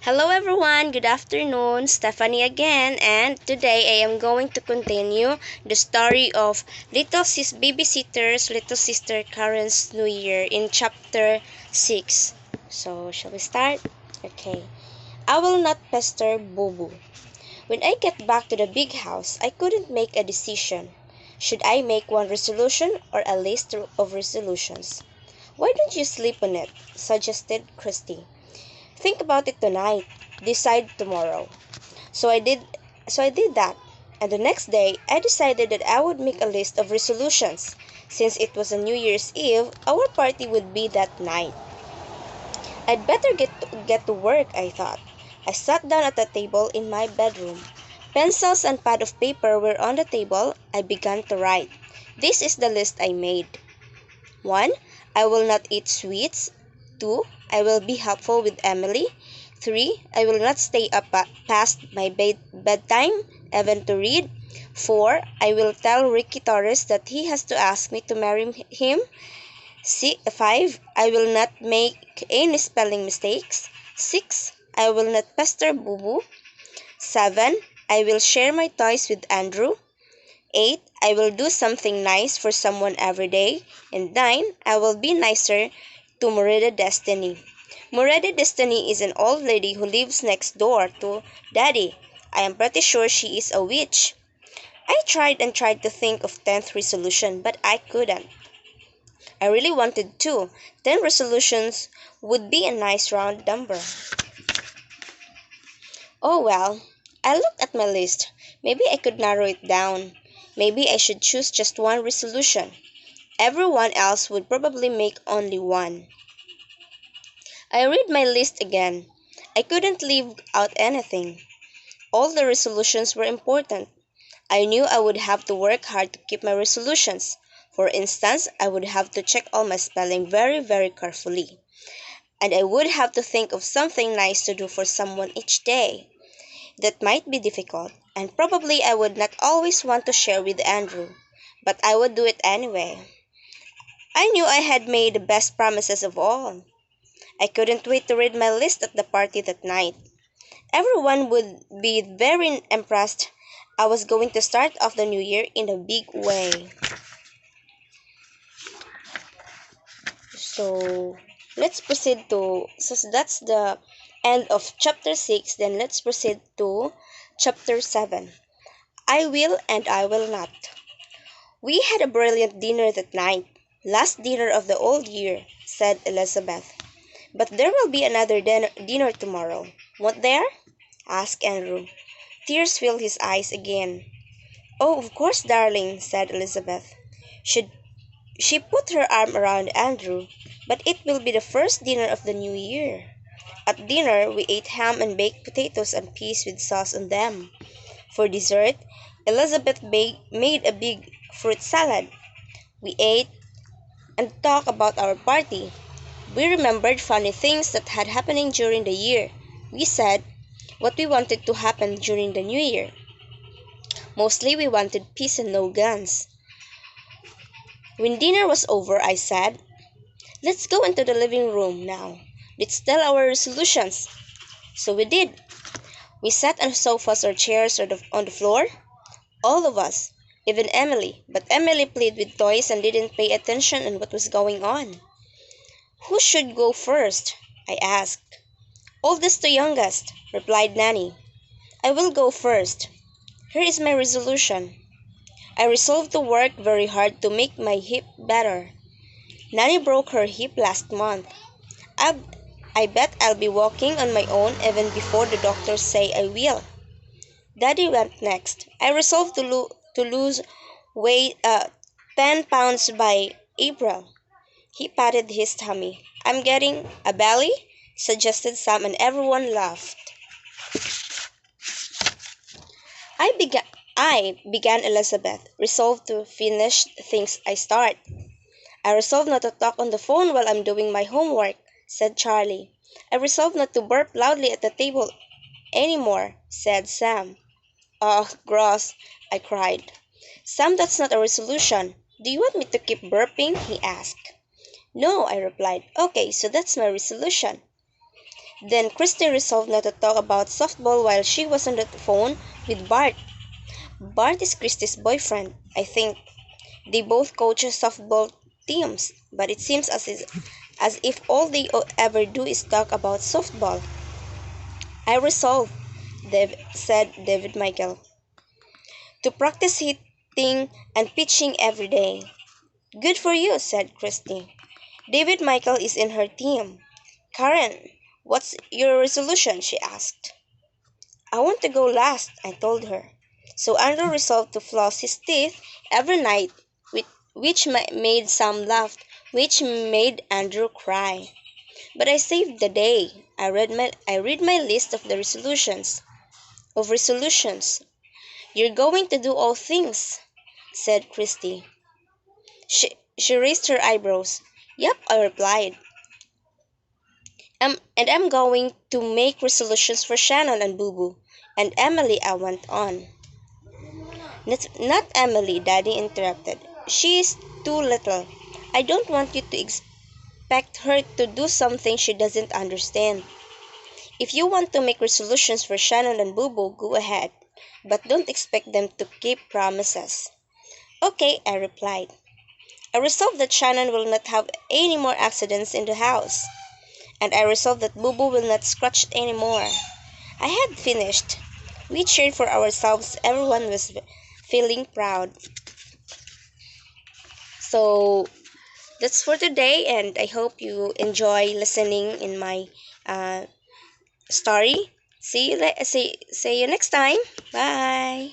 Hello everyone, good afternoon. Stephanie again, and today I am going to continue the story of Babysitter's Little Sister Karen's New Year in chapter 6. So, shall we start? Okay. I will not pester Boo Boo. When I get back to the big house, I couldn't make a decision. Should I make one resolution or a list of resolutions? Why don't you sleep on it? Suggested Christy. Think about it tonight. Decide tomorrow. So I did so I did that. And the next day, I decided that I would make a list of resolutions. Since it was a New Year's Eve, our party would be that night. I'd better get to work, I thought. I sat down at a table in my bedroom. Pencils and pad of paper were on the table. I began to write. This is the list I made. 1. I will not eat sweets. 2. I will be helpful with Emily. 3. I will not stay up past my bedtime, even to read. 4. I will tell Ricky Torres that he has to ask me to marry him. 5. I will not make any spelling mistakes. 6. I will not pester Boo Boo. 7. I will share my toys with Andrew. 8. I will do something nice for someone every day. And 9. I will be nicer to Moreda Destiny. Moreda Destiny is an old lady who lives next door to Daddy. I am pretty sure she is a witch. I tried and tried to think of 10th resolution, but I couldn't. I really wanted to. 10 resolutions would be a nice round number. Oh well, I looked at my list. Maybe I could narrow it down. Maybe I should choose just one resolution. Everyone else would probably make only one. I read my list again. I couldn't leave out anything. All the resolutions were important. I knew I would have to work hard to keep my resolutions. For instance, I would have to check all my spelling very carefully. And I would have to think of something nice to do for someone each day. That might be difficult, and probably I would not always want to share with Andrew. But I would do it anyway. I knew I had made the best promises of all. I couldn't wait to read my list at the party that night. Everyone would be very impressed. I was going to start off the new year in a big way. So, that's the end of chapter 6. Then let's proceed to chapter 7. I will and I will not. We had a brilliant dinner that night. Last dinner of the old year, said Elizabeth. But there will be another dinner tomorrow, won't there? Asked Andrew. Tears filled his eyes again. Oh, of course, darling, said Elizabeth. She put her arm around Andrew. But it will be the first dinner of the new year. At dinner, we ate ham and baked potatoes and peas with sauce on them. For dessert, Elizabeth made a big fruit salad. We ate and talked about our party. We remembered funny things that had happening during the year. We said what we wanted to happen during the new year. Mostly we wanted peace and no guns. When dinner was over, I said, let's go into the living room now. Let's tell our resolutions. So we did. We sat on sofas or chairs or on the floor. All of us. Even Emily. But Emily played with toys and didn't pay attention on what was going on. Who should go first? I asked. Oldest to youngest, replied Nanny. I will go first. Here is my resolution. I resolved to work very hard to make my hip better. Nanny broke her hip last month. I bet I'll be walking on my own even before the doctors say I will. Daddy went next. I resolved to lose weight 10 pounds by April. He patted his tummy. I'm getting a belly, suggested Sam, and everyone laughed. I began Elizabeth, resolved to finish things I start. I resolve not to talk on the phone while I'm doing my homework, said Charlie. I resolve not to burp loudly at the table anymore, said Sam. Oh, gross, I cried. Sam, that's not a resolution. Do you want me to keep burping? He asked. No, I replied. Okay, so that's my resolution. Then Christy resolved not to talk about softball while she was on the phone with Bart. Bart is Christy's boyfriend, I think. They both coach softball teams, but it seems as if all they ever do is talk about softball. I resolved, said David Michael, to practice hitting and pitching every day. Good for you, said Christy. David Michael is in her team. Karen, what's your resolution? She asked. I want to go last, I told her. So Andrew resolved to floss his teeth every night, which made Sam laugh, which made Andrew cry. But I saved the day. I read my list of the resolutions. You're going to do all things, said Christy. She raised her eyebrows. Yep, I replied. And I'm going to make resolutions for Shannon and Boo Boo. And Emily, I went on. Not Emily, Daddy interrupted. She is too little. I don't want you to expect her to do something she doesn't understand. If you want to make resolutions for Shannon and Boo Boo, go ahead. But don't expect them to keep promises. Okay, I replied. I resolved that Shannon will not have any more accidents in the house. And I resolved that Boo Boo will not scratch anymore. I had finished. We cheered for ourselves. Everyone was feeling proud. So that's for today, and I hope you enjoy listening in my uh, story. See you next time. Bye.